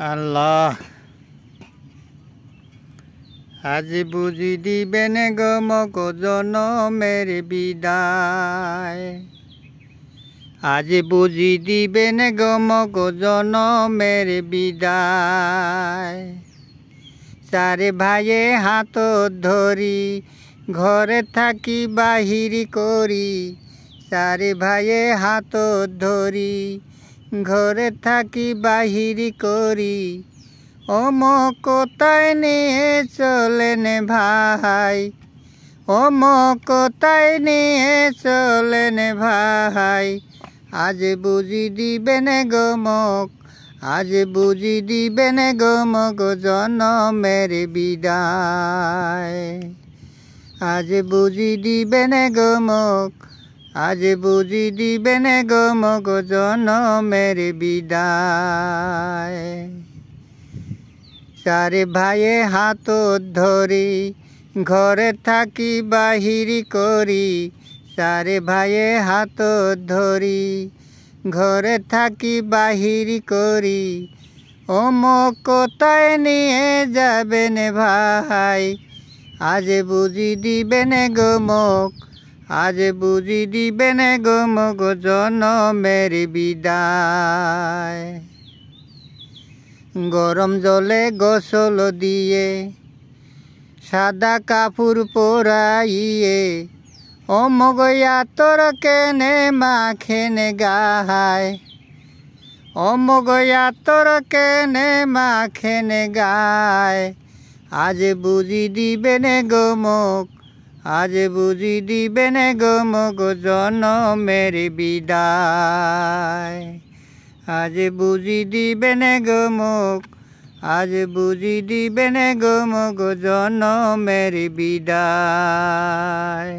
আল্লাহ আজ বুঝি দিবেন গো মগ জনমের বিদায়। আজ বুঝি দিবেন গো মগ জনমের বিদায়। চারে ভাইয়ে হাত ধরি ঘরে থাকি বাহির করি। চারে ভাইয়ে হাত ধরি ঘরে থাকি বাহির করি। ও মো কোথায় নিয়ে চলেন ভাই, ও মো কোথায় নিয়ে চলেন ভাই। আজ বুঝি দিবেন গো মগ, আজ বুঝি দিবেন গো মগ জনমের বিদায়। আজ বুঝি দিবেন গো মগ, আজ বুঝি দিবেন গো মগ জনমের বিদায়। চারে ভাইয়ে হাত ধরি ঘরে থাকি বাহির করি। চারে ভাইয়ে হাত ধরি ঘরে থাকি বাহির করি। ও মো কোথায় নিয়ে যাবেন ভাই, আজ বুঝি দিবেন গো মগ, আজ বুঝি দিবেন গো মগ জনমের বিদায়। গরম জলে গোসল দিয়ে সাদা কাপড় পরাইয়ে। ও মগয়া তোর কেনে মাখেন গায়, ও মগয়া তোর কেনে মাখেন গায়। আজ বুঝি দিবেন গো মগ, আজ বুঝি দিবেন গো মগ জনমের বিদায়। আজ বুঝি দিবেন গো মগ, আজ বুঝি দিবেন গো মগ জনমের বিদায়।